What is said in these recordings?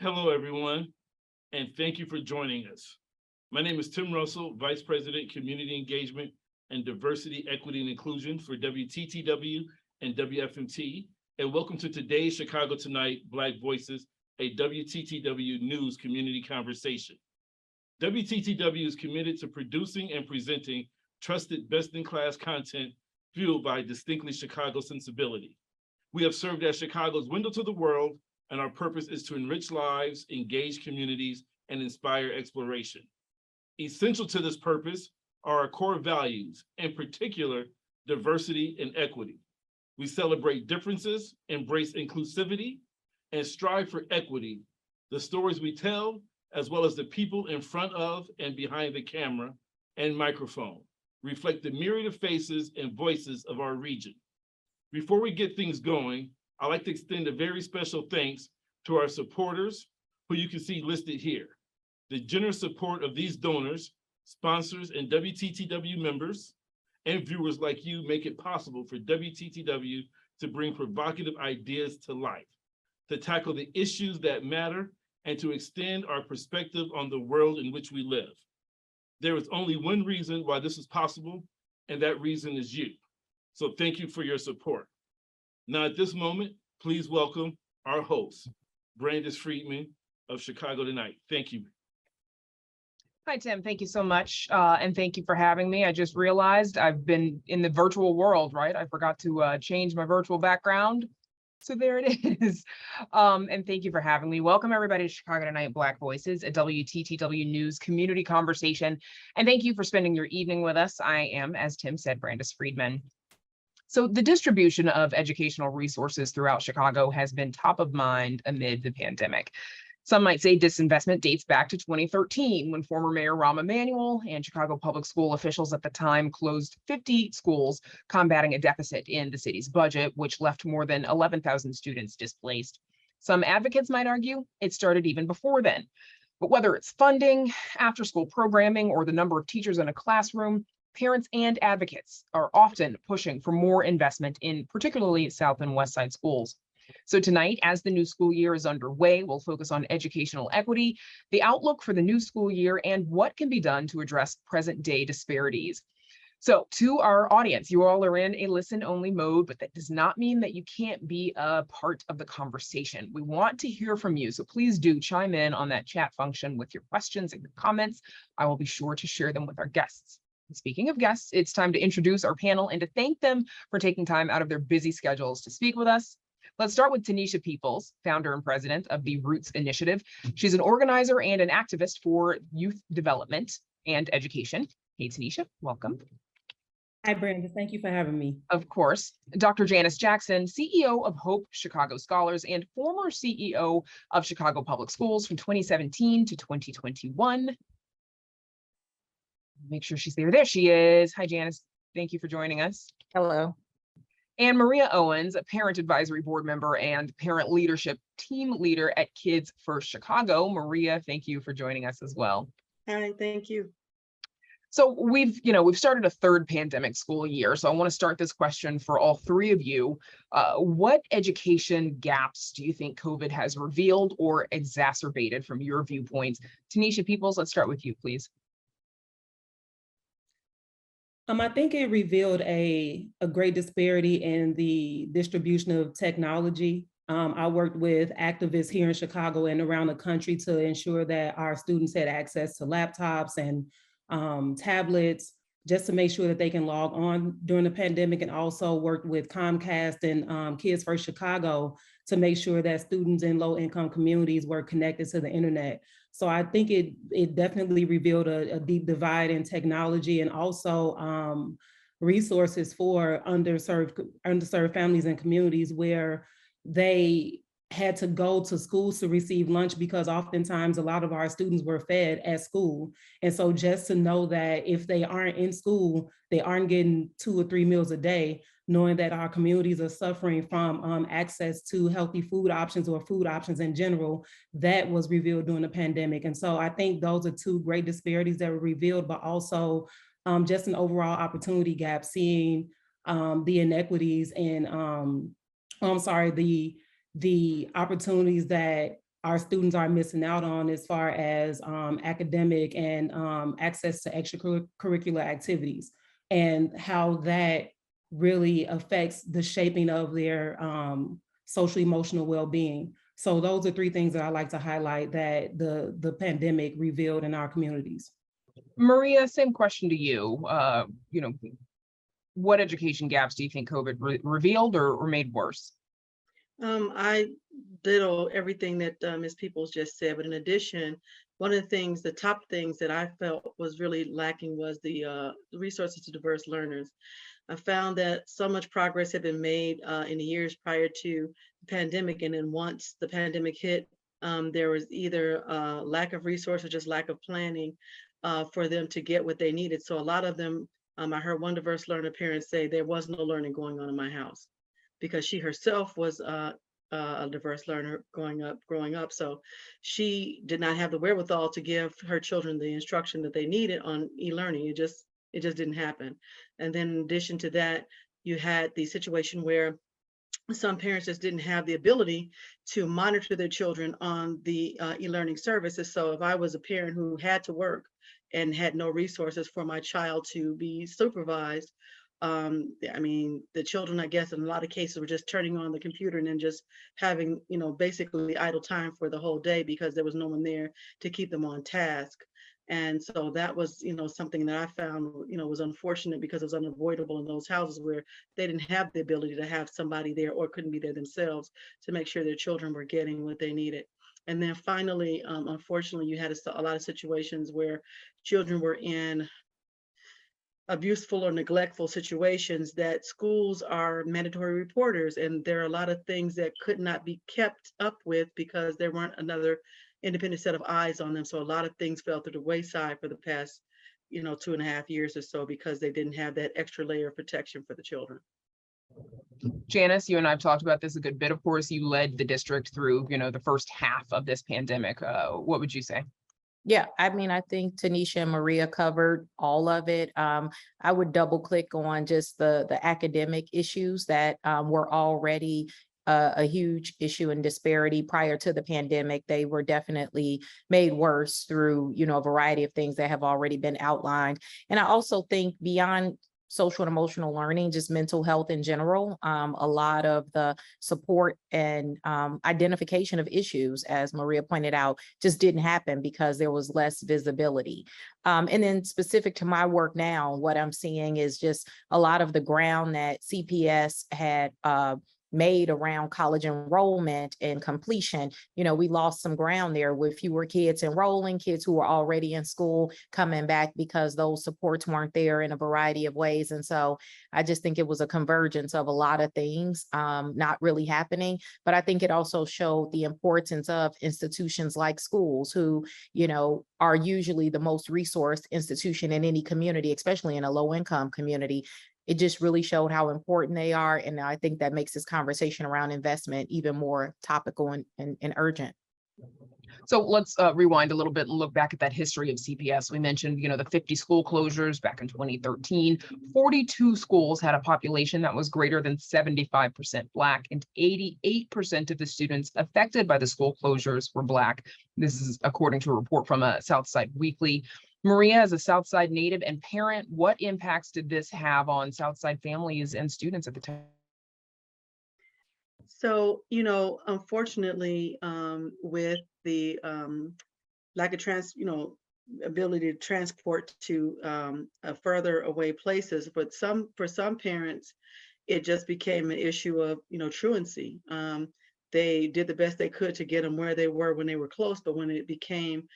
Hello, everyone, and thank you for joining us. My name is Tim Russell, Vice President, Community Engagement and Diversity, Equity, and Inclusion for WTTW and WFMT, and welcome to today's Chicago Tonight Black Voices, a WTTW News Community Conversation. WTTW is committed to producing and presenting trusted best-in-class content fueled by distinctly Chicago sensibility. We have served as Chicago's window to the world, and our purpose is to enrich lives, engage communities, and inspire exploration. Essential to this purpose are our core values, in particular, diversity and equity. We celebrate differences, embrace inclusivity, and strive for equity. The stories we tell, as well as the people in front of and behind the camera and microphone, reflect the myriad of faces and voices of our region. Before we get things going, I'd like to extend a very special thanks to our supporters, who you can see listed here. The generous support of these donors, sponsors, and WTTW members and viewers like you make it possible for WTTW to bring provocative ideas to life, to tackle the issues that matter, and to extend our perspective on the world in which we live. There is only one reason why this is possible, and that reason is you. So thank you for your support. Now at this moment, please welcome our host, Brandis Friedman of Chicago Tonight. Thank you. Hi, Tim. Thank you so much. And thank you for having me. I just realized I've been in the virtual world, right? I forgot to change my virtual background. So there it is. And thank you for having me. Welcome everybody to Chicago Tonight Black Voices, a WTTW News Community Conversation. And thank you for spending your evening with us. I am, as Tim said, Brandis Friedman. So the distribution of educational resources throughout Chicago has been top of mind amid the pandemic. Some might say disinvestment dates back to 2013, when former Mayor Rahm Emanuel and Chicago public school officials at the time closed 50 schools, combating a deficit in the city's budget, which left more than 11,000 students displaced. Some advocates might argue it started even before then. But whether it's funding, after-school programming, or the number of teachers in a classroom, parents and advocates are often pushing for more investment in particularly South and West Side schools. So tonight, as the new school year is underway, we'll focus on educational equity, the outlook for the new school year, and what can be done to address present-day disparities. So to our audience, you all are in a listen-only mode, but that does not mean that you can't be a part of the conversation. We want to hear from you, so please do chime in on that chat function with your questions and your comments. I will be sure to share them with our guests. Speaking of guests, it's time to introduce our panel and to thank them for taking time out of their busy schedules to speak with us. Let's start with Tanesha Peeples, founder and president of the Roots Initiative. She's an organizer and an activist for youth development and education. Hey, Tanesha, welcome. Hi, Brandis. Thank you for having me. Of course. Dr. Janice Jackson, CEO of Hope Chicago Scholars and former CEO of Chicago Public Schools from 2017 to 2021. Make sure she's there. There she is. Hi, Janice. Thank you for joining us. Hello. And Maria Owens, a parent advisory board member and parent leadership team leader at Kids First Chicago. Maria, thank you for joining us as well. Hi, thank you. So we've started a third pandemic school year. So I want to start this question for all three of you. What education gaps do you think COVID has revealed or exacerbated from your viewpoints? Tanesha Peeples, let's start with you, please. I think it revealed a great disparity in the distribution of technology. I worked with activists here in Chicago and around the country to ensure that our students had access to laptops and tablets, just to make sure that they can log on during the pandemic, and also worked with Comcast and Kids First Chicago to make sure that students in low-income communities were connected to the internet. So I think it definitely revealed a deep divide in technology, and also resources for underserved families and communities where they had to go to schools to receive lunch, because oftentimes a lot of our students were fed at school. And so just to know that if they aren't in school, they aren't getting 2 or 3 meals a day, knowing that our communities are suffering from access to healthy food options or food options in general, that was revealed during the pandemic. And so I think those are two great disparities that were revealed, but also just an overall opportunity gap, seeing the inequities and the opportunities that our students are missing out on as far as academic and access to extracurricular activities, and how that really affects the shaping of their social emotional well-being. So those are three things that I like to highlight that the pandemic revealed in our communities. Maria, same question to you. What education gaps do you think COVID revealed or made worse? I ditto everything that Ms. Peeples just said, but in addition, one of the things, the top things that I felt was really lacking was the resources to diverse learners. I found that so much progress had been made in the years prior to the pandemic, and then once the pandemic hit, there was either lack of resources or just lack of planning for them to get what they needed. So a lot of them, I heard one diverse learner parent say, there was no learning going on in my house, because she herself was a diverse learner growing up. So she did not have the wherewithal to give her children the instruction that they needed on e-learning. It just didn't happen. And then in addition to that, you had the situation where some parents just didn't have the ability to monitor their children on the e-learning services. So if I was a parent who had to work and had no resources for my child to be supervised, I mean, the children, I guess, in a lot of cases were just turning on the computer and then just having, basically idle time for the whole day because there was no one there to keep them on task. And so that was, something that I found, was unfortunate, because it was unavoidable in those houses where they didn't have the ability to have somebody there or couldn't be there themselves to make sure their children were getting what they needed. And then finally, unfortunately, you had a lot of situations where children were in abuseful or neglectful situations, that schools are mandatory reporters, and there are a lot of things that could not be kept up with because there weren't another independent set of eyes on them. So a lot of things fell through the wayside for the past 2.5 years or so, because they didn't have that extra layer of protection for the children. Janice, you and I have talked about this a good bit. Of course, you led the district through, the first half of this pandemic. What would you say? Yeah, I mean, I think Tanesha and Maria covered all of it. I would double click on just the academic issues that were already a huge issue and disparity prior to the pandemic. They were definitely made worse through, a variety of things that have already been outlined. And I also think beyond social and emotional learning, just mental health in general, a lot of the support and identification of issues, as Maria pointed out, just didn't happen because there was less visibility. And then specific to my work now, what I'm seeing is just a lot of the ground that CPS had made around college enrollment and completion. We lost some ground there with fewer kids enrolling, kids who were already in school coming back because those supports weren't there in a variety of ways. And so I just think it was a convergence of a lot of things not really happening. But I think it also showed the importance of institutions like schools, who, are usually the most resourced institution in any community, especially in a low-income community. It just really showed how important they are. And I think that makes this conversation around investment even more topical and urgent. So let's rewind a little bit and look back at that history of CPS. We mentioned, the 50 school closures back in 2013. 42 schools had a population that was greater than 75% Black, and 88% of the students affected by the school closures were Black. This is according to a report from Southside Weekly. Maria, as a Southside native and parent, what impacts did this have on Southside families and students at the time? So, unfortunately, with the lack of ability to transport to further away places, but for some parents, it just became an issue of, truancy. They did the best they could to get them where they were when they were close, but when it became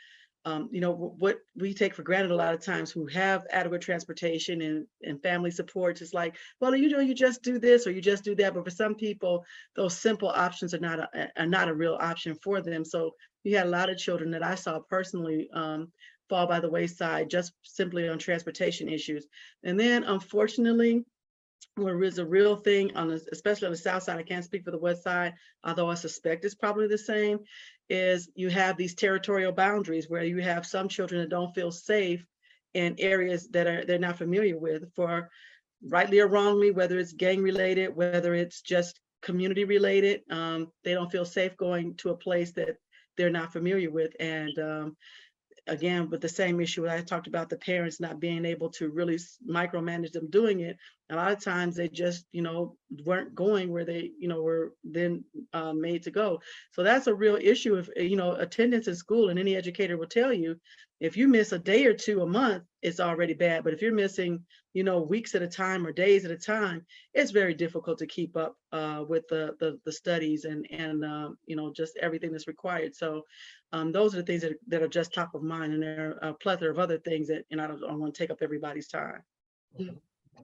what we take for granted a lot of times, who have adequate transportation and family support, just like, well, you just do this or you just do that. But for some people, those simple options are not a real option for them. So you had a lot of children that I saw personally fall by the wayside just simply on transportation issues. And then unfortunately, what is a real thing especially on the South Side, I can't speak for the West Side, although I suspect it's probably the same, is you have these territorial boundaries where you have some children that don't feel safe in areas that they're not familiar with, for rightly or wrongly, whether it's gang related, whether it's just community related. They don't feel safe going to a place that they're not familiar with. And again, with the same issue I talked about, the parents not being able to really micromanage them doing it. A lot of times they just, weren't going where they, were then made to go. So that's a real issue. If, attendance in school, and any educator will tell you, if you miss a day or two a month, it's already bad. But if you're missing, weeks at a time or days at a time, it's very difficult to keep up with the studies and just everything that's required. So those are the things that are just top of mind, and there are a plethora of other things that, I don't want to take up everybody's time.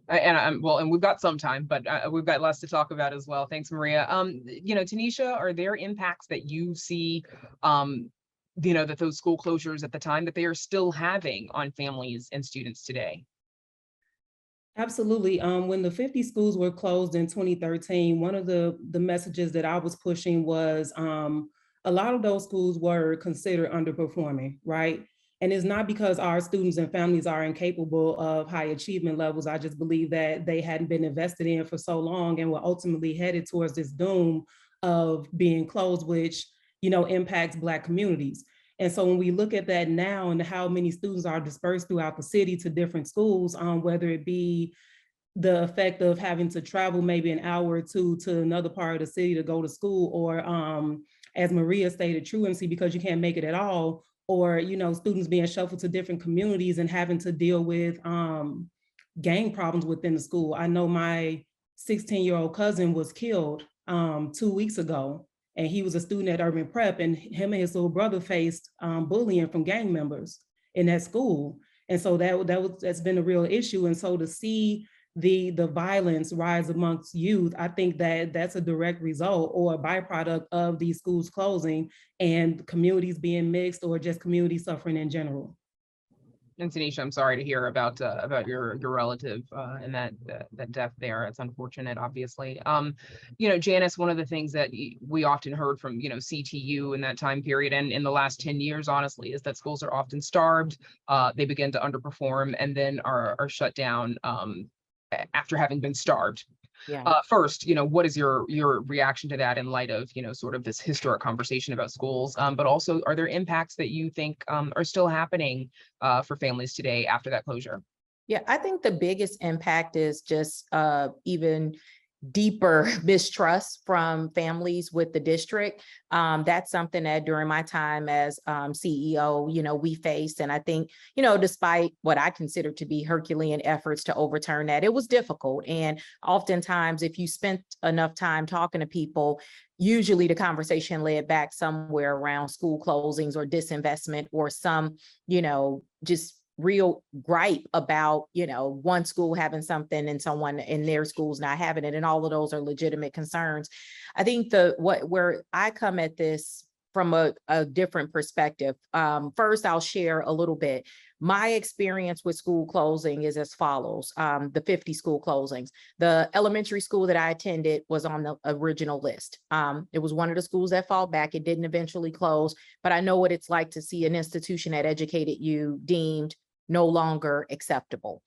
And we've got some time, but we've got less to talk about as well. Thanks, Maria. Tanesha, are there impacts that you see, that those school closures at the time that they are still having on families and students today? Absolutely. When the 50 schools were closed in 2013, one of the messages that I was pushing was a lot of those schools were considered underperforming, right? And it's not because our students and families are incapable of high achievement levels. I just believe that they hadn't been invested in for so long and were ultimately headed towards this doom of being closed, which, impacts Black communities. And so when we look at that now and how many students are dispersed throughout the city to different schools, whether it be the effect of having to travel maybe an hour or two to another part of the city to go to school, or as Maria stated, truancy because you can't make it at all, or students being shuffled to different communities and having to deal with gang problems within the school. I know my 16-year-old cousin was killed 2 weeks ago, and he was a student at Urban Prep, and him and his little brother faced bullying from gang members in that school. And so that's been a real issue. And so to see the violence rise amongst youth, I think that that's a direct result or a byproduct of these schools closing and communities being mixed, or just communities suffering in general. And Tanesha, I'm sorry to hear about your relative and that death there. It's unfortunate, obviously. Janice, one of the things that we often heard from CTU in that time period and in the last 10 years, honestly, is that schools are often starved. They begin to underperform and then are shut down after having been starved. Yeah. First, what is your reaction to that in light of, sort of this historic conversation about schools? But also, are there impacts that you think are still happening for families today after that closure? Yeah, I think the biggest impact is just even deeper mistrust from families with the district. That's something that during my time as CEO, we faced. And I think, despite what I consider to be Herculean efforts to overturn that, it was difficult. And oftentimes, if you spent enough time talking to people, usually the conversation led back somewhere around school closings or disinvestment or some, just real gripe about, one school having something and someone in their schools not having it. And all of those are legitimate concerns. I think where I come at this from a different perspective. First, I'll share a little bit. My experience with school closing is as follows. The 50 school closings. The elementary school that I attended was on the original list. It was one of the schools that fought back. It didn't eventually close, but I know what it's like to see an institution that educated you deemed no longer acceptable.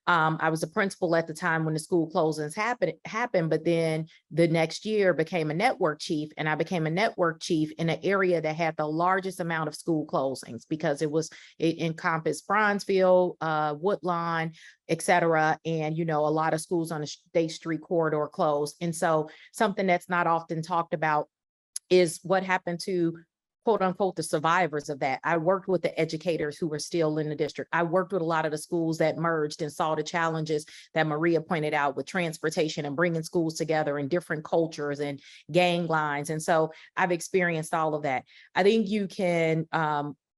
I was a principal at the time when the school closings happened, but then the next year became a network chief, and I became a network chief in an area that had the largest amount of school closings because it encompassed Bronzeville, Woodlawn, et cetera. And, a lot of schools on the State Street corridor closed. And so something that's not often talked about is what happened to quote unquote, the survivors of that. I worked with the educators who were still in the district. I worked with a lot of the schools that merged and saw the challenges that Maria pointed out with transportation and bringing schools together and different cultures and gang lines. And so I've experienced all of that. I think you can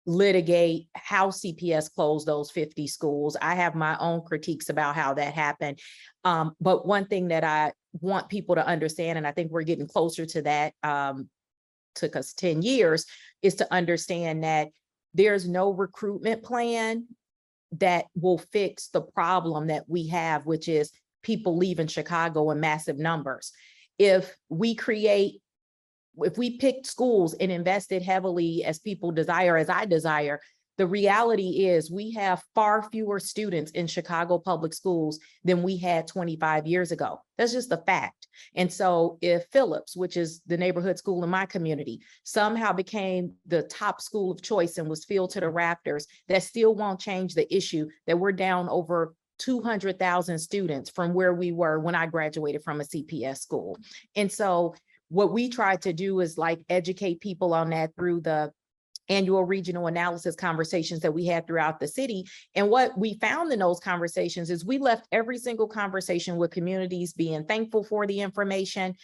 litigate how CPS closed those 50 schools. I have my own critiques about how that happened. But one thing that I want people to understand, and I think we're getting closer to that, took us 10 years, is to understand that there's no recruitment plan that will fix the problem that we have, which is people leaving Chicago in massive numbers. If we picked schools and invested heavily as people desire, as I desire, the reality is we have far fewer students in Chicago public schools than we had 25 years ago. That's just a fact. And so if Phillips, which is the neighborhood school in my community, somehow became the top school of choice and was filled to the rafters, that still won't change the issue that we're down over 200,000 students from where we were when I graduated from a CPS school. And so what we try to do is like educate people on that through the annual regional analysis conversations that we had throughout the city. And what we found in those conversations is we left every single conversation with communities being thankful for the information,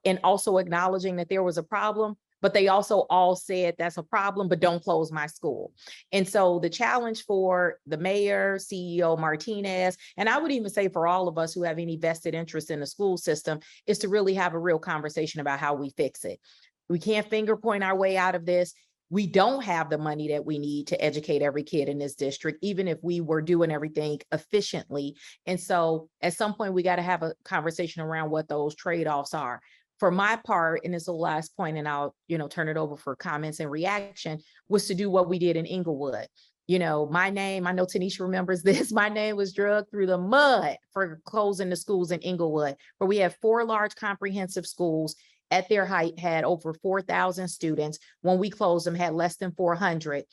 and also acknowledging that there was a problem, but they also all said that's a problem, but don't close my school. And so the challenge for the mayor, CEO Martinez, and I would even say for all of us who have any vested interest in the school system, is to really have a real conversation about how we fix it. We can't finger point our way out of this. We don't have the money that we need to educate every kid in this district, even if we were doing everything efficiently. And so at some point, we got to have a conversation around what those trade-offs are. For my part, and it's the last point, and I'll, turn it over for comments and reaction, was to do what we did in Inglewood. My name, I know Tanesha remembers this, my name was dragged through the mud for closing the schools in Inglewood, where we have 4 large comprehensive schools. At their height had over 4,000 students. When we closed them, had less than 400.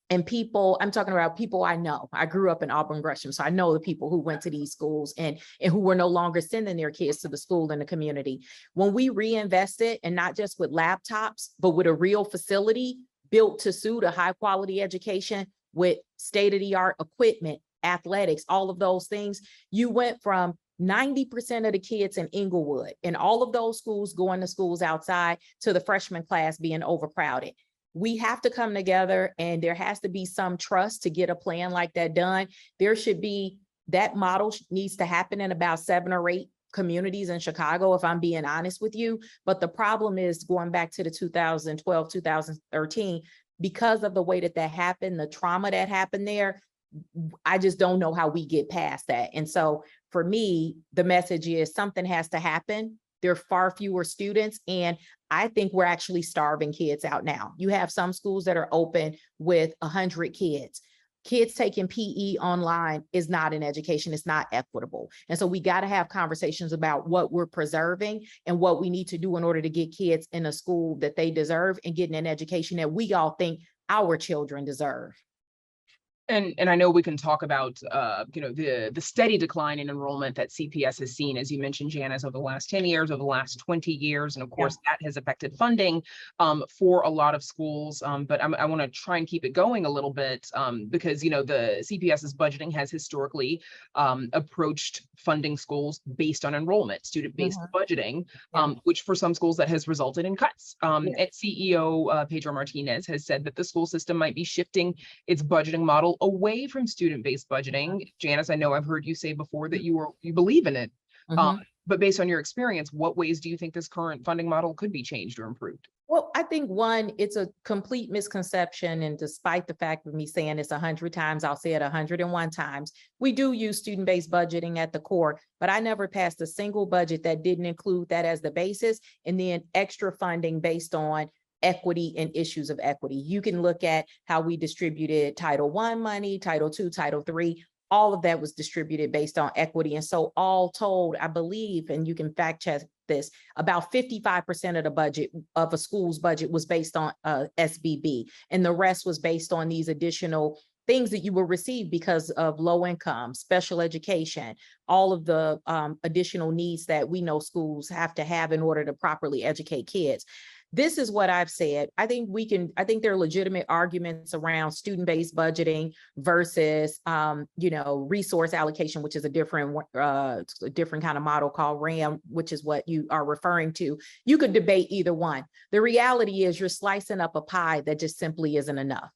And people, I'm talking about people I know. I grew up in Auburn Gresham, so I know the people who went to these schools and who were no longer sending their kids to the school in the community. When we reinvested, and not just with laptops, but with a real facility built to suit a high quality education with state-of-the-art equipment, athletics, all of those things, you went from 90% of the kids in Inglewood and all of those schools going to schools outside to the freshman class being overcrowded. We have to come together, and there has to be some trust to get a plan like that done. There should be, that model needs to happen in about 7 or 8 communities in Chicago, if I'm being honest with you. But the problem is, going back to the 2012, 2013, because of the way that happened, the trauma that happened there, I just don't know how we get past that. And so for me, the message is something has to happen. There are far fewer students, and I think we're actually starving kids out now. You have some schools that are open with 100 kids. Kids taking PE online is not an education. It's not equitable. And so we got to have conversations about what we're preserving and what we need to do in order to get kids in a school that they deserve and getting an education that we all think our children deserve. And I know we can talk about, the steady decline in enrollment that CPS has seen, as you mentioned, Janice, over the last 10 years, over the last 20 years. And of course, that has affected funding for a lot of schools. But I want to try and keep it going a little bit because, the CPS's budgeting has historically approached funding schools based on enrollment, student-based budgeting, which for some schools that has resulted in cuts. And CEO Pedro Martinez has said that the school system might be shifting its budgeting model away from student-based budgeting. Janice, I know I've heard you say before that you believe in it, but based on your experience, what ways do you think this current funding model could be changed or improved? Well, I think one, it's a complete misconception. And despite the fact of me saying this 100 times, I'll say it 101 times. We do use student-based budgeting at the core, but I never passed a single budget that didn't include that as the basis, and then extra funding based on equity and issues of equity. You can look at how we distributed Title I money, Title II, Title III, all of that was distributed based on equity. And so all told, I believe, and you can fact check this, about 55% of the budget of a school's budget was based on SBB, and the rest was based on these additional things that you will receive because of low income, special education, all of the additional needs that we know schools have to have in order to properly educate kids. This is what I've said. I think there are legitimate arguments around student-based budgeting versus, resource allocation, which is a different kind of model called RAM, which is what you are referring to. You could debate either one. The reality is you're slicing up a pie that just simply isn't enough.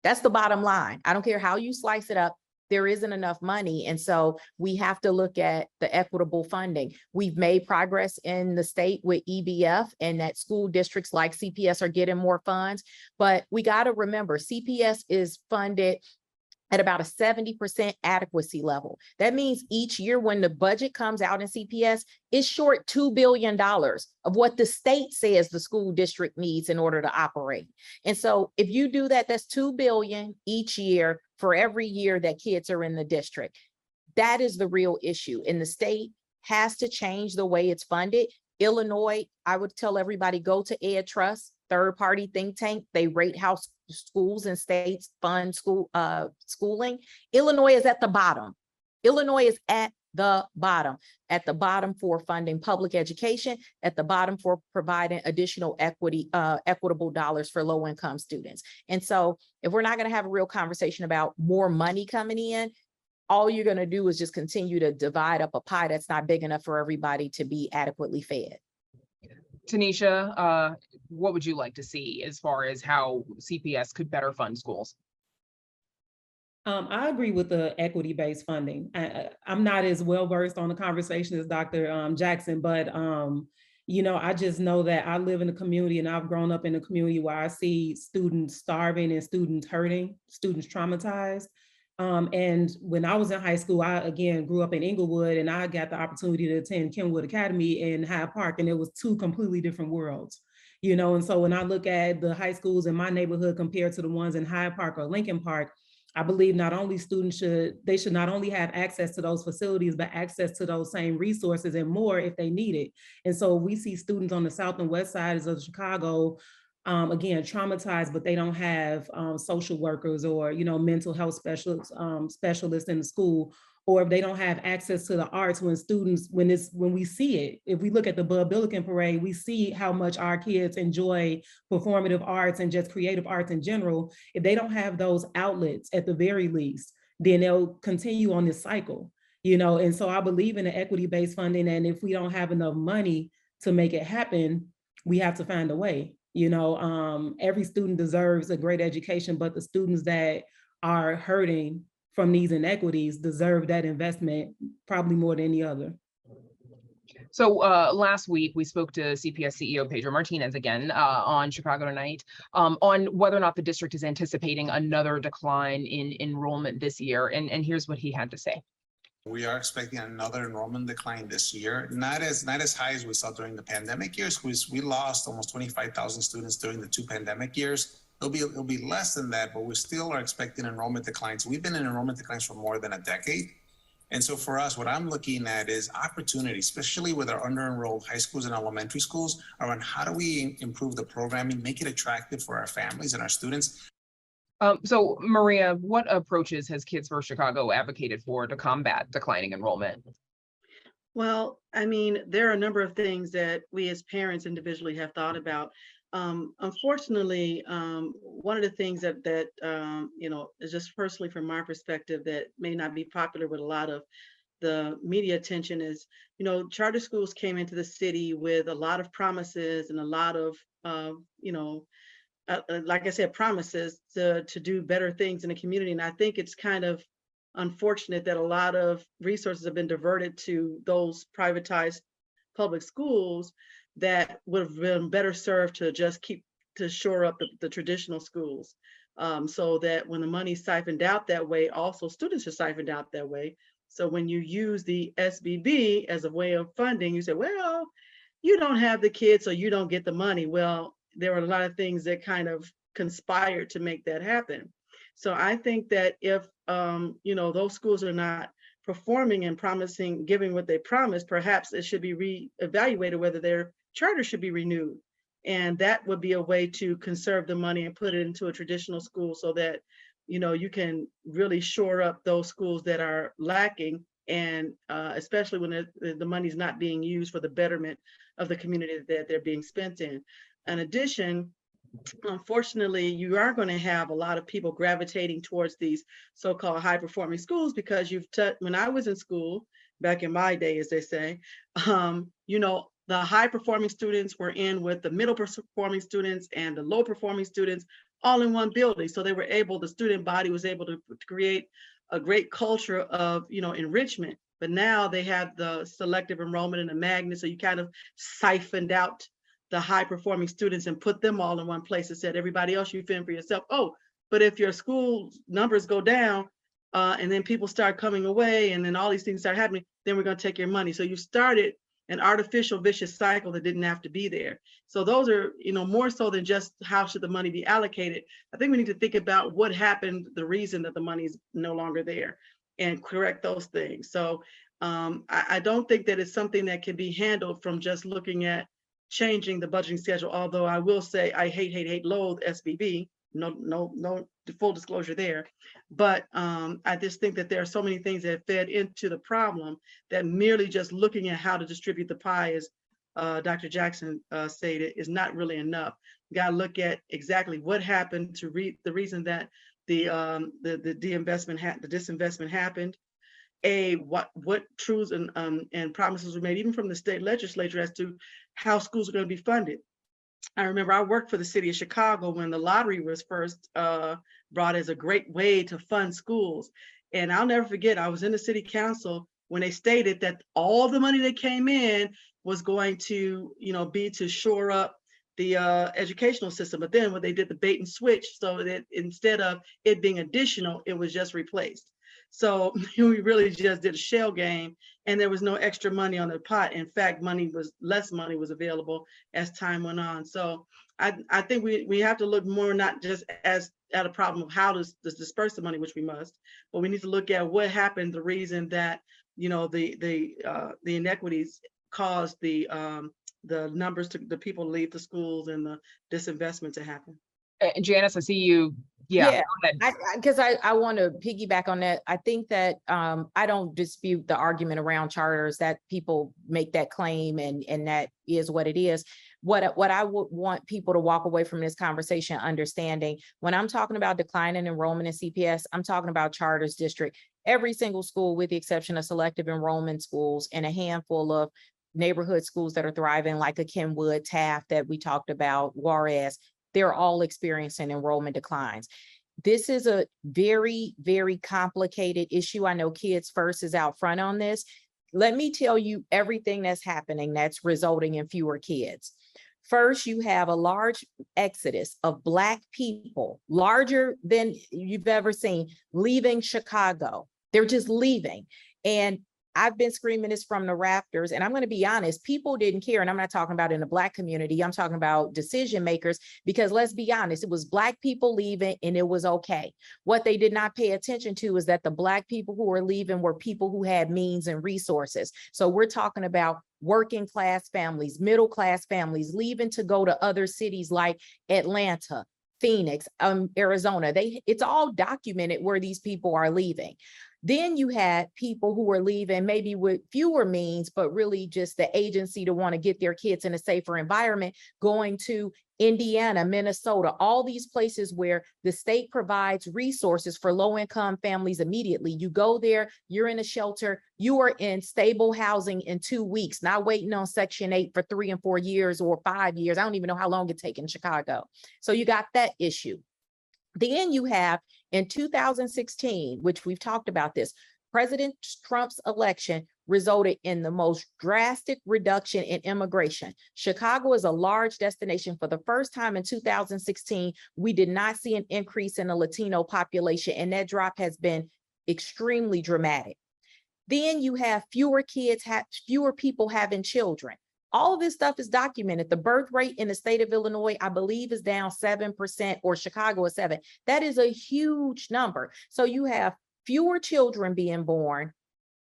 That's the bottom line. I don't care how you slice it up. There isn't enough money. And so we have to look at the equitable funding. We've made progress in the state with EBF, and that school districts like CPS are getting more funds. But we got to remember, CPS is funded at about a 70% adequacy level. That means each year when the budget comes out in CPS, it's short $2 billion of what the state says the school district needs in order to operate. And so if you do that, that's $2 billion each year for every year that kids are in the district. That is the real issue. And the state has to change the way it's funded. Illinois, I would tell everybody, go to Ed Trust, third-party think tank. They rate how schools and states fund schooling. Illinois is at the bottom. Illinois is at the bottom for funding public education, at the bottom for providing additional equitable dollars for low-income students. And so if we're not going to have a real conversation about more money coming in, all you're going to do is just continue to divide up a pie that's not big enough for everybody to be adequately fed. Tanesha, what would you like to see as far as how CPS could better fund schools? I agree with the equity-based funding. I'm not as well versed on the conversation as Dr. Jackson, but I just know that I live in a community and I've grown up in a community where I see students starving and students hurting, students traumatized. And when I was in high school, I again grew up in Inglewood, and I got the opportunity to attend Kenwood Academy in Hyde Park, and it was two completely different worlds. And so when I look at the high schools in my neighborhood compared to the ones in Hyde Park or Lincoln Park, I believe not only students should not only have access to those facilities, but access to those same resources and more if they need it. And so we see students on the south and west sides of Chicago, again, traumatized, but they don't have social workers or, mental health specialists in the school, or if they don't have access to the arts. When we see it, if we look at the Bud Billiken Parade, we see how much our kids enjoy performative arts and just creative arts in general. If they don't have those outlets at the very least, then they'll continue on this cycle, and so I believe in the equity-based funding. And if we don't have enough money to make it happen, we have to find a way. Every student deserves a great education, but the students that are hurting from these inequities deserve that investment probably more than any other. So last week, we spoke to CPS CEO Pedro Martinez again on Chicago Tonight on whether or not the district is anticipating another decline in enrollment this year. And here's what he had to say. We are expecting another enrollment decline this year, not as high as we saw during the pandemic years. We lost almost 25,000 students during the two pandemic years. It'll be less than that, but we still are expecting enrollment declines. We've been in enrollment declines for more than a decade. And so for us, what I'm looking at is opportunity, especially with our under-enrolled high schools and elementary schools, around how do we improve the programming, make it attractive for our families and our students. So Maria, what approaches has Kids for Chicago advocated for to combat declining enrollment? Well, I mean, there are a number of things that we as parents individually have thought about. Unfortunately, one of the things that is just personally from my perspective that may not be popular with a lot of the media attention is, charter schools came into the city with a lot of promises and a lot of, like I said, promises to do better things in the community. And I think it's kind of unfortunate that a lot of resources have been diverted to those privatized public schools that would have been better served to just to shore up the traditional schools, so that when the money's siphoned out that way, also students are siphoned out that way. So when you use the SBB as a way of funding, you say, well, you don't have the kids, so you don't get the money. Well, there are a lot of things that kind of conspired to make that happen. So I think that if those schools are not performing and giving what they promised, perhaps it should be reevaluated whether their charter should be renewed. And that would be a way to conserve the money and put it into a traditional school so that, you can really shore up those schools that are lacking, and especially when the money's not being used for the betterment of the community that they're being spent in. In addition, unfortunately, you are going to have a lot of people gravitating towards these so-called high-performing schools because when I was in school, back in my day, as they say, the high-performing students were in with the middle-performing students and the low-performing students all in one building. So the student body was able to create a great culture of, enrichment. But now they have the selective enrollment and the magnet, so you kind of siphoned out the high-performing students and put them all in one place and said, everybody else, you fend for yourself. Oh, but if your school numbers go down and then people start coming away and then all these things start happening, then we're going to take your money. So you started an artificial vicious cycle that didn't have to be there. So those are, more so than just how should the money be allocated. I think we need to think about what happened, the reason that the money is no longer there, and correct those things. So I don't think that it's something that can be handled from just looking at changing the budgeting schedule, although I will say I loathe SBB. No full disclosure there. But I just think that there are so many things that fed into the problem that merely just looking at how to distribute the pie, as Dr. Jackson stated, is not really enough. You got to look at exactly what happened to the reason that the disinvestment happened. What truths and promises were made, even from the state legislature, as to how schools are going to be funded. I remember I worked for the city of Chicago when the lottery was first brought as a great way to fund schools. And I'll never forget, I was in the city council when they stated that all the money that came in was going to, be to shore up the educational system. But then when they did the bait and switch, so that instead of it being additional, it was just replaced. So we really just did a shell game, and there was no extra money on the pot. In fact, less money was available as time went on. So I think we have to look more, not just as at a problem of how to disperse the money, which we must, but we need to look at what happened, the reason that, the inequities caused the numbers to the people to leave the schools and the disinvestment to happen. Janice, I see you. Yeah. Because I want to piggyback on that. I think that I don't dispute the argument around charters, that people make that claim, and that is what it is. What I would want people to walk away from this conversation understanding, when I'm talking about decline in enrollment in CPS, I'm talking about charters district. Every single school, with the exception of selective enrollment schools and a handful of neighborhood schools that are thriving, like a Kenwood, Taft that we talked about, Juarez, they're all experiencing enrollment declines. This is a very, very complicated issue. I know Kids First is out front on this. Let me tell you everything that's happening that's resulting in fewer kids. First, you have a large exodus of Black people, larger than you've ever seen, leaving Chicago. They're just leaving. And I've been screaming this from the rafters, and I'm going to be honest, people didn't care. And I'm not talking about in the Black community. I'm talking about decision makers, because let's be honest, it was Black people leaving and it was okay. What they did not pay attention to is that the Black people who were leaving were people who had means and resources. So we're talking about working class families, middle class families leaving to go to other cities like Atlanta, Phoenix, Arizona. It's all documented where these people are leaving. Then you had people who were leaving maybe with fewer means, but really just the agency to want to get their kids in a safer environment, going to Indiana, Minnesota, all these places where the state provides resources for low-income families immediately. You go there, you're in a shelter, you are in stable housing in 2 weeks, not waiting on Section 8 for 3 and 4 years or 5 years. I don't even know how long it takes in Chicago. So you got that issue. Then you have in 2016, which we've talked about this, President Trump's election resulted in the most drastic reduction in immigration. Chicago is a large destination. For the first time in 2016, we did not see an increase in the Latino population, and that drop has been extremely dramatic. Then you have fewer kids, fewer people having children. All of this stuff is documented. The birth rate in the state of Illinois, I believe, is down 7%, or Chicago is 7%. That is a huge number. So you have fewer children being born,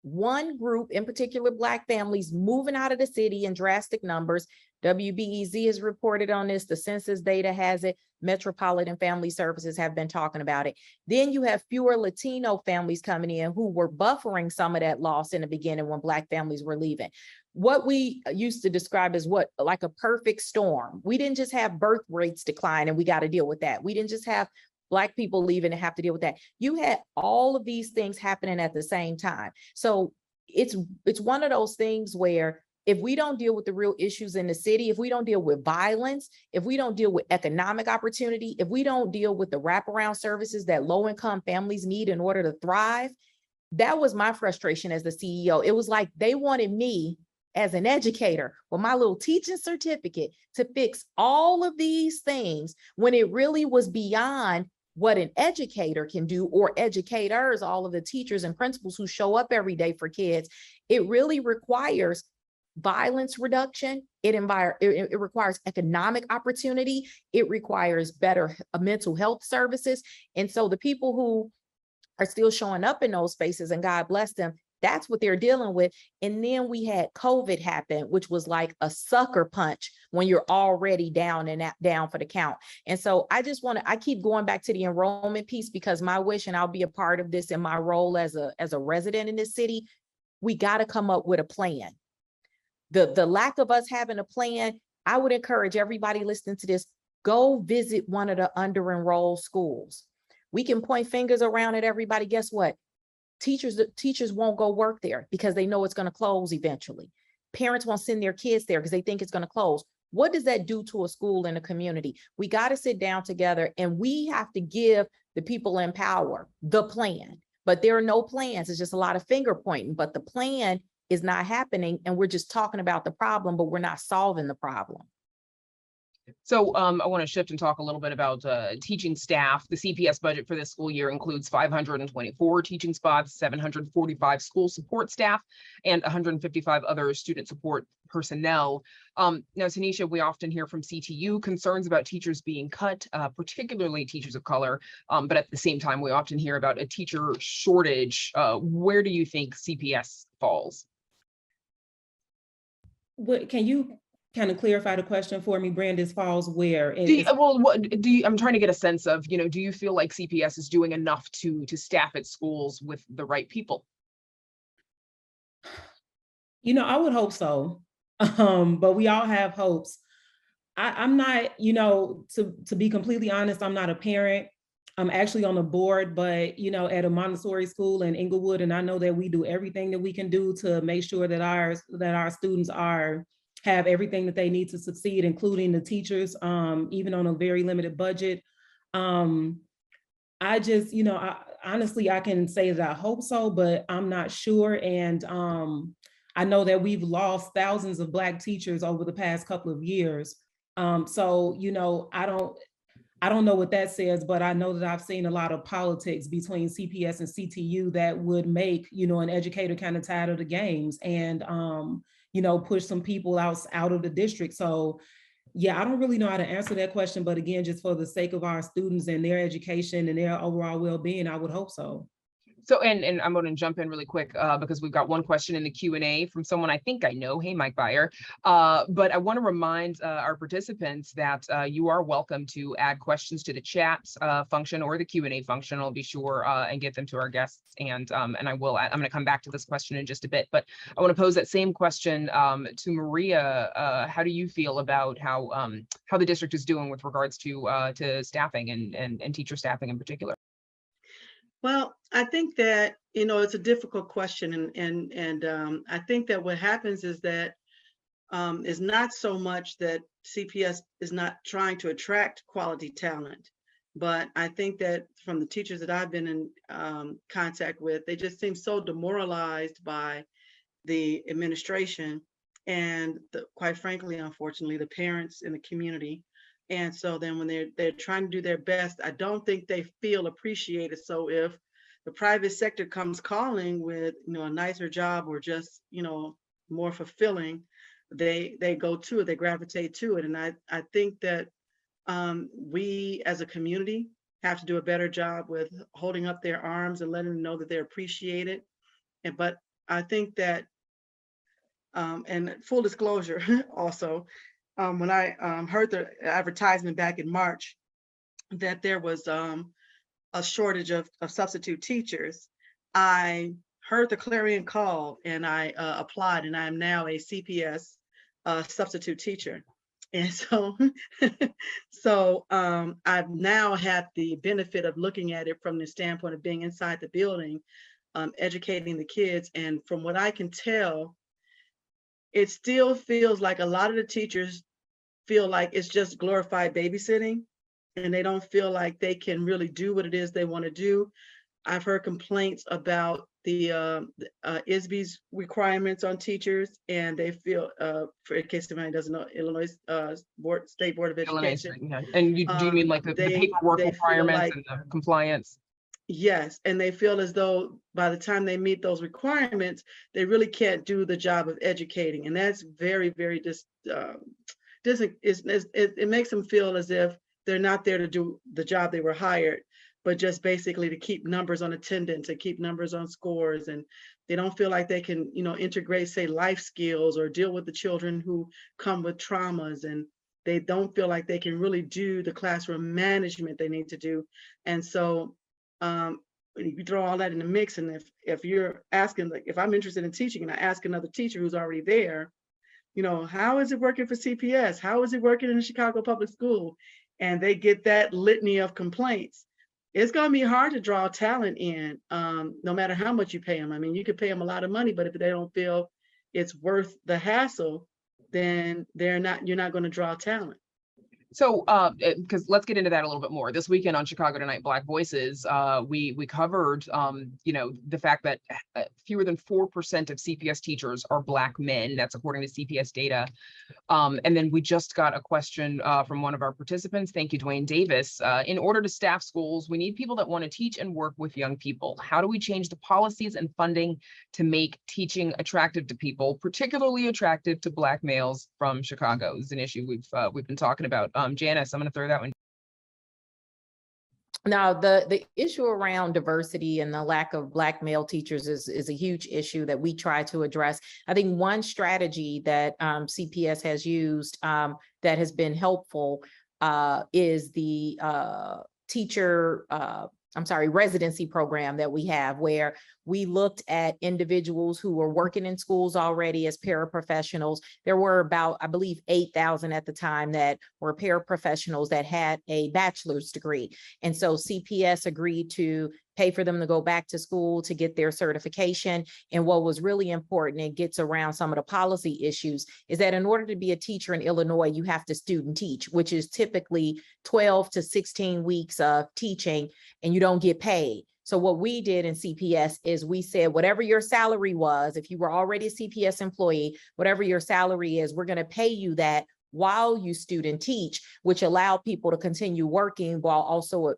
one group, in particular Black families, moving out of the city in drastic numbers. WBEZ has reported on this. The census data has it. Metropolitan Family Services have been talking about it. Then you have fewer Latino families coming in who were buffering some of that loss in the beginning when Black families were leaving. What we used to describe as like a perfect storm. We didn't just have birth rates decline and we got to deal with that. We didn't just have Black people leaving and have to deal with that. You had all of these things happening at the same time. So it's one of those things where if we don't deal with the real issues in the city, if we don't deal with violence, if we don't deal with economic opportunity, if we don't deal with the wraparound services that low-income families need in order to thrive, that was my frustration as the CEO. It was like they wanted me as an educator with my little teaching certificate to fix all of these things when it really was beyond what an educator can do, or educators, all of the teachers and principals who show up every day for kids. It really requires violence reduction. It requires economic opportunity. It requires better mental health services. And so the people who are still showing up in those spaces, and God bless them, That's what they're dealing with. And then we had COVID happen, which was like a sucker punch when you're already down and down for the count. And so I keep going back to the enrollment piece, because my wish, and I'll be a part of this in my role as a resident in this city, we got to come up with a plan. The lack of us having a plan, I would encourage everybody listening to this, go visit one of the under-enrolled schools. We can point fingers around at everybody. Guess what? Teachers won't go work there because they know it's going to close eventually. Parents won't send their kids there because they think it's going to close. What does that do to a school and a community? We got to sit down together, and we have to give the people in power the plan. But there are no plans. It's just a lot of finger pointing, but the plan is not happening. And we're just talking about the problem, but we're not solving the problem. So I want to shift and talk a little bit about teaching staff. The CPS budget for this school year includes 524 teaching spots, 745 school support staff, and 155 other student support personnel. Now, Tanesha, we often hear from CTU concerns about teachers being cut, particularly teachers of color. But at the same time, we often hear about a teacher shortage. Where do you think CPS falls? What, can you kind of clarify the question for me? Brandis, falls where? I'm trying to get a sense of, do you feel like CPS is doing enough to staff its schools with the right people? I would hope so. But we all have hopes. I'm not, to be completely honest, I'm not a parent. I'm actually on the board, but, at a Montessori school in Inglewood, and I know that we do everything that we can do to make sure that our students have everything that they need to succeed, including the teachers, even on a very limited budget. I just, honestly, I can say that I hope so, but I'm not sure. And I know that we've lost thousands of Black teachers over the past couple of years. So, I don't know what that says, but I know that I've seen a lot of politics between CPS and CTU that would make, an educator kind of tired of the games and, push some people out of the district. So yeah, I don't really know how to answer that question, but again, just for the sake of our students and their education and their overall well-being, I would hope so. So, and I'm going to jump in really quick because we've got one question in the Q&A from someone I think I know. Hey, Mike Beyer. But I want to remind our participants that you are welcome to add questions to the chat function or the Q&A function. I'll be sure and get them to our guests. And I'm going to come back to this question in just a bit. But I want to pose that same question to Maria. How do you feel about how the district is doing with regards to staffing and teacher staffing in particular? Well, I think that, it's a difficult question. And I think that what happens is that is not so much that CPS is not trying to attract quality talent, but I think that from the teachers that I've been in contact with, they just seem so demoralized by the administration and quite frankly, unfortunately, the parents in the community. And so then when they're trying to do their best, I don't think they feel appreciated. So if the private sector comes calling with, a nicer job or just, more fulfilling, they go to it, they gravitate to it. And I think that we as a community have to do a better job with holding up their arms and letting them know that they're appreciated. But I think that, and full disclosure also, when I heard the advertisement back in March that there was a shortage of substitute teachers, I heard the clarion call and I applied, and I am now a CPS substitute teacher. And so, I've now had the benefit of looking at it from the standpoint of being inside the building, educating the kids. And from what I can tell, it still feels like a lot of the teachers feel like it's just glorified babysitting, and they don't feel like they can really do what it is they want to do. I've heard complaints about the ISB's requirements on teachers, and they feel, for in case somebody doesn't know, Illinois State Board of Education. Yeah. And do you mean like the paperwork requirements like, and the compliance? Yes, and they feel as though by the time they meet those requirements, they really can't do the job of educating, and that's very, very it makes them feel as if they're not there to do the job they were hired, but just basically to keep numbers on attendance and keep numbers on scores and They don't feel like they can, integrate, say, life skills or deal with the children who come with traumas, and they don't feel like they can really do the classroom management they need to do. And so when you throw all that in the mix, and if you're asking, like, if I'm interested in teaching and I ask another teacher who's already there, how is it working for CPS? How is it working in the Chicago Public School? And they get that litany of complaints. It's going to be hard to draw talent in, no matter how much you pay them. I mean, you could pay them a lot of money, but if they don't feel it's worth the hassle, then you're not going to draw talent. So, because let's get into that a little bit more. This weekend on Chicago Tonight, Black Voices, we covered, the fact that fewer than 4% of CPS teachers are Black men. That's according to CPS data. And then we just got a question from one of our participants. Thank you, Dwayne Davis. In order to staff schools, we need people that want to teach and work with young people. How do we change the policies and funding to make teaching attractive to people, particularly attractive to Black males from Chicago? This is an issue we've been talking about. Janice, I'm going to throw that one. Now, the issue around diversity and the lack of Black male teachers is a huge issue that we try to address. I think one strategy that CPS has used that has been helpful is the residency program that we have, where we looked at individuals who were working in schools already as paraprofessionals. There were about, I believe, 8,000 at the time that were paraprofessionals that had a bachelor's degree. And so CPS agreed to pay for them to go back to school to get their certification. And what was really important, and gets around some of the policy issues, is that in order to be a teacher in Illinois, you have to student teach, which is typically 12 to 16 weeks of teaching, and you don't get paid. So what we did in CPS is we said, whatever your salary was, if you were already a CPS employee, whatever your salary is, we're going to pay you that while you student teach, which allowed people to continue working while also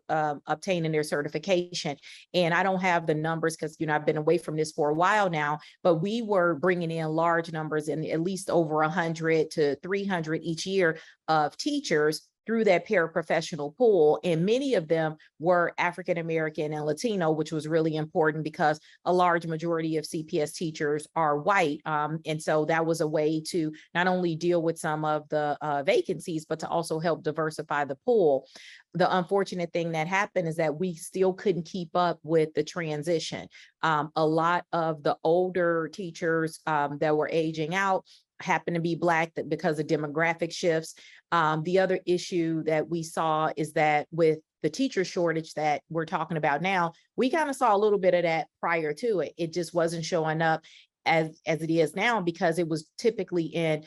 obtaining their certification. And I don't have the numbers because, I've been away from this for a while now, but we were bringing in large numbers, and at least over 100 to 300 each year of teachers through that paraprofessional pool. And many of them were African-American and Latino, which was really important because a large majority of CPS teachers are white. And so that was a way to not only deal with some of the vacancies, but to also help diversify the pool. The unfortunate thing that happened is that we still couldn't keep up with the transition. A lot of the older teachers that were aging out happen to be Black because of demographic shifts. The other issue that we saw is that with the teacher shortage that we're talking about now, we kind of saw a little bit of that prior to it. It just wasn't showing up as it is now, because it was typically in,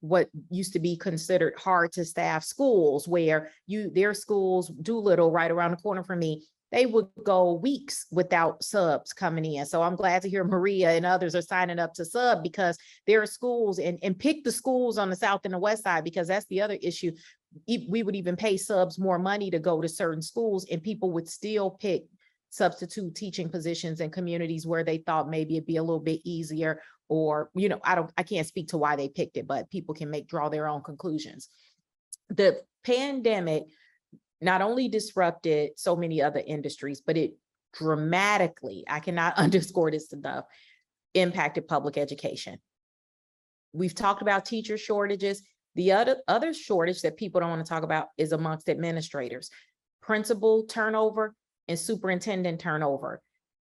what used to be considered hard to staff schools, where their schools, Doolittle, right around the corner from me, they would go weeks without subs coming in. So I'm glad to hear Maria and others are signing up to sub, because there are schools, and pick the schools on the South and the West Side, because that's the other issue. We would even pay subs more money to go to certain schools, and people would still pick substitute teaching positions in communities where they thought maybe it'd be a little bit easier, or, I can't speak to why they picked it, but people can draw their own conclusions. The pandemic not only disrupted so many other industries, but it dramatically, I cannot underscore this enough, impacted public education. We've talked about teacher shortages. The other shortage that people don't want to talk about is amongst administrators. Principal turnover and superintendent turnover.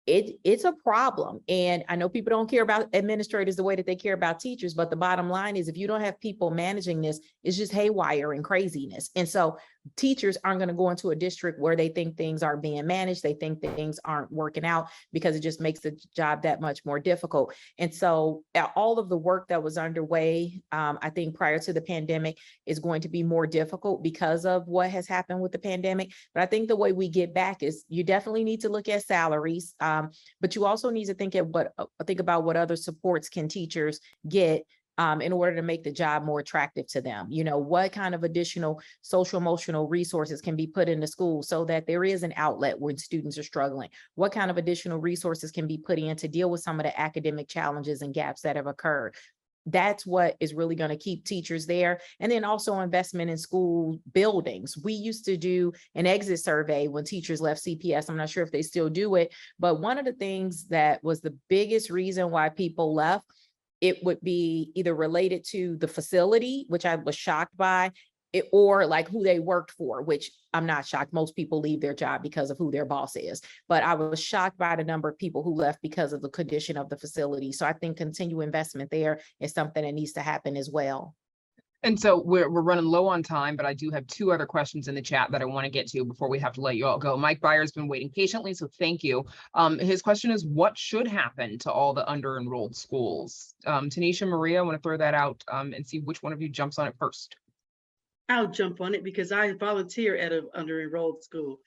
It's a problem. And I know people don't care about administrators the way that they care about teachers, but the bottom line is, if you don't have people managing this, it's just haywire and craziness. And so teachers aren't going to go into a district where they think things are being managed. They think that things aren't working out, because it just makes the job that much more difficult. And so all of the work that was underway, I think prior to the pandemic, is going to be more difficult because of what has happened with the pandemic. But I think the way we get back is, you definitely need to look at salaries, but you also need to think about what other supports can teachers get in order to make the job more attractive to them. What kind of additional social emotional resources can be put into school so that there is an outlet when students are struggling? What kind of additional resources can be put in to deal with some of the academic challenges and gaps that have occurred? that's what is really going to keep teachers there. And then also investment in school buildings. We used to do an exit survey when teachers left CPS. I'm not sure if they still do it, but one of the things that was the biggest reason why people left, it would be either related to the facility, which I was shocked by, or like who they worked for, which I'm not shocked. Most people leave their job because of who their boss is, but I was shocked by the number of people who left because of the condition of the facility. So I think continued investment there is something that needs to happen as well. And so we're running low on time, but I do have two other questions in the chat that I want to get to before we have to let you all go. Mike Byer's been waiting patiently, so thank you. His question is, what should happen to all the under-enrolled schools? Tanesha, Maria, I want to throw that out and see which one of you jumps on it first. I'll jump on it because I volunteer at an under-enrolled school.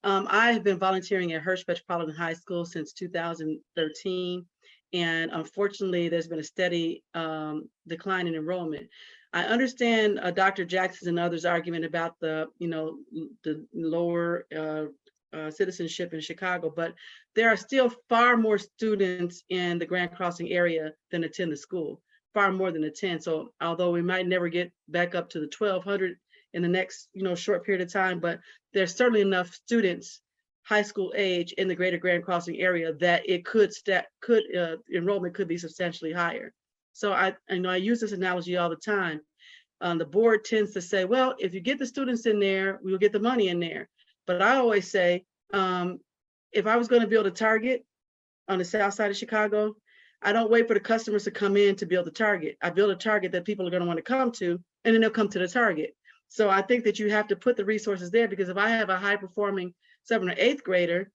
I have been volunteering at Hirsch Metropolitan High School since 2013. And unfortunately, there's been a steady decline in enrollment. I understand Dr. Jackson and others' argument about the lower citizenship in Chicago, but there are still far more students in the Grand Crossing area than attend the school. Far more than 10. So although we might never get back up to the 1,200 in the next short period of time, but there's certainly enough students high school age in the greater Grand Crossing area that it enrollment could be substantially higher. So I use this analogy all the time. The board tends to say, well, if you get the students in there, we'll get the money in there. But I always say, if I was going to build a Target on the south side of Chicago, I don't wait for the customers to come in to build a Target. I build a Target that people are going to want to come to, and then they'll come to the Target. So I think that you have to put the resources there, because if I have a high performing 7th or 8th grader,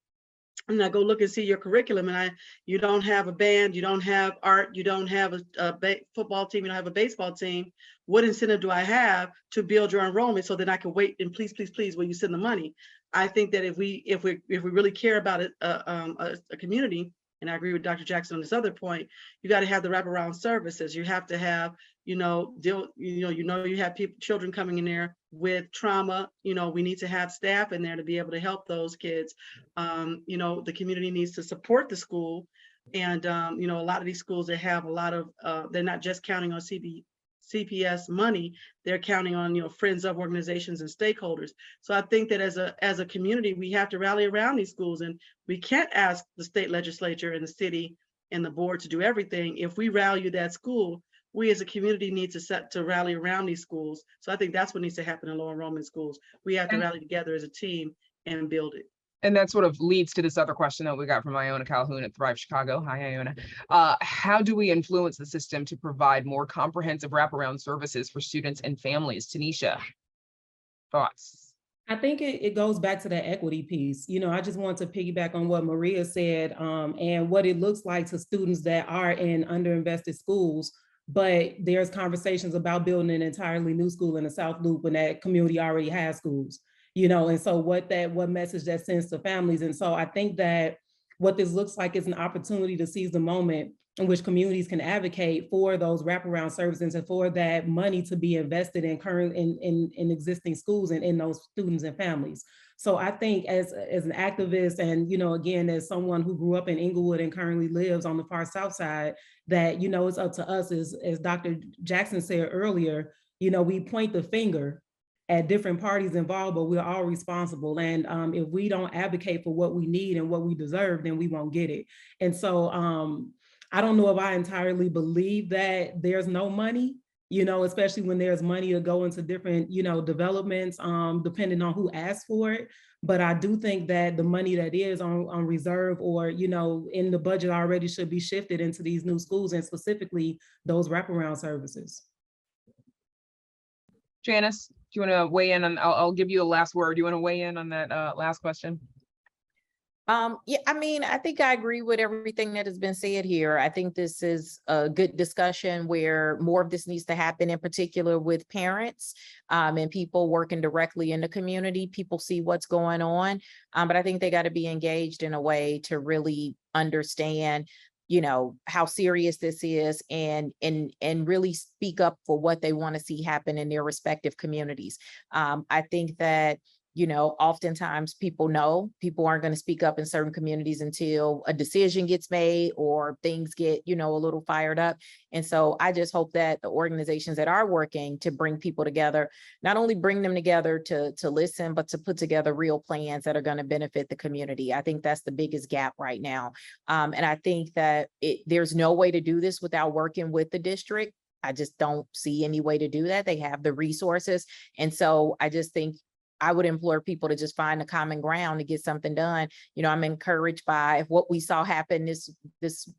and I go look and see your curriculum, and you don't have a band, you don't have art, you don't have a football team, you don't have a baseball team, what incentive do I have to build your enrollment so that I can wait and please, will you send the money? I think that if we really care about a community, and I agree with Dr. Jackson on this other point, you got to have the wraparound services. You have to have, you have children coming in there with trauma. We need to have staff in there to be able to help those kids. The community needs to support the school. And, a lot of these schools, they have a lot of, they're not just counting on CPS money, they're counting on, friends of organizations and stakeholders. So I think that as a community, we have to rally around these schools, and we can't ask the state legislature and the city and the board to do everything. If we value that school, we as a community need to rally around these schools. So I think that's what needs to happen in low enrollment schools. We have to rally together as a team and build it. And that sort of leads to this other question that we got from Iona Calhoun at Thrive Chicago. Hi, Iona. How do we influence the system to provide more comprehensive wraparound services for students and families? Tanesha, thoughts? I think it goes back to that equity piece. I just want to piggyback on what Maria said and what it looks like to students that are in underinvested schools, but there's conversations about building an entirely new school in the South Loop when that community already has schools. And so what message that sends to families. And so I think that what this looks like is an opportunity to seize the moment in which communities can advocate for those wraparound services and for that money to be invested in in existing schools and in those students and families. So I think as an activist and, again, as someone who grew up in Inglewood and currently lives on the far South side, that, it's up to us, as Dr. Jackson said earlier, we point the finger at different parties involved, but we're all responsible. And if we don't advocate for what we need and what we deserve, then we won't get it. And so I don't know if I entirely believe that there's no money, especially when there's money to go into different, developments, depending on who asks for it. But I do think that the money that is on reserve or, in the budget already should be shifted into these new schools, and specifically those wraparound services. Janice, do you want to weigh in on, I'll give you a last word. Do you want to weigh in on that last question? Yeah, I think I agree with everything that has been said here. I think this is a good discussion where more of this needs to happen, in particular with parents and people working directly in the community. People see what's going on, but I think they got to be engaged in a way to really understand how serious this is and really speak up for what they want to see happen in their respective communities. I think that You know, oftentimes people aren't going to speak up in certain communities until a decision gets made or things get, you know, a little fired up. And so I just hope that the organizations that are working to bring people together, not only bring them together to listen, but to put together real plans that are going to benefit the community. I think that's the biggest gap right now. And I think that there's no way to do this without working with the district. I just don't see any way to do that. They have the resources. And so I just think I would implore people to just find a common ground to get something done. You know, I'm encouraged by what we saw happen this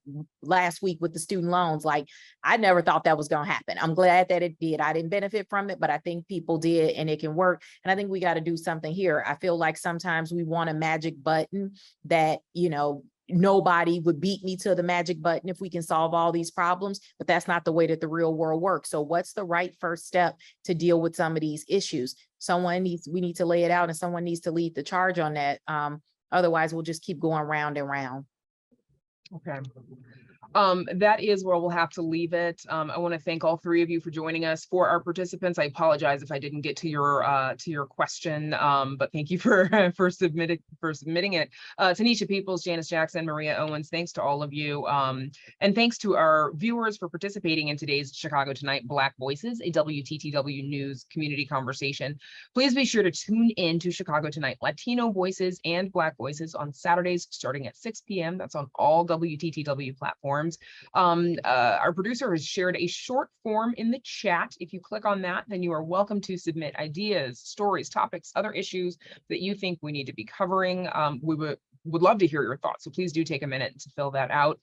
last week with the student loans. Like, I never thought that was going to happen. I'm glad that it did. I didn't benefit from it, but I think people did, and it can work. And I think we got to do something here. I feel like sometimes we want a magic button that, you know, nobody would beat me to the magic button if we can solve all these problems, but that's not the way that the real world works. So what's the right first step to deal with some of these issues? We need to lay it out, and someone needs to lead the charge on that. Otherwise we'll just keep going round and round. Okay. That is where we'll have to leave it. I want to thank all three of you for joining us. For our participants, I apologize if I didn't get to your question, but thank you for submitting it. Tanesha Peeples, Janice Jackson, Maria Owens, thanks to all of you. And thanks to our viewers for participating in today's Chicago Tonight Black Voices, a WTTW News Community Conversation. Please be sure to tune in to Chicago Tonight Latino Voices and Black Voices on Saturdays starting at 6 p.m. That's on all WTTW platforms. Our producer has shared a short form in the chat. If you click on that, then you are welcome to submit ideas, stories, topics, other issues that you think we need to be covering. We would love to hear your thoughts, so please do take a minute to fill that out.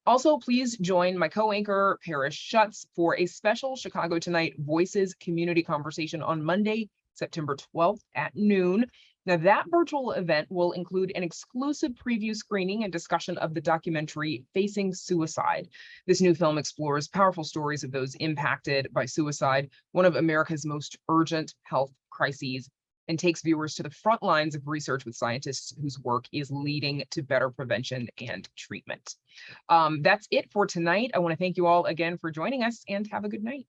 Also, please join my co-anchor, Paris Schutz, for a special Chicago Tonight Voices community conversation on Monday, September 12th at noon. Now, that virtual event will include an exclusive preview screening and discussion of the documentary Facing Suicide. This new film explores powerful stories of those impacted by suicide, one of America's most urgent health crises, and takes viewers to the front lines of research with scientists whose work is leading to better prevention and treatment. That's it for tonight. I want to thank you all again for joining us, and have a good night.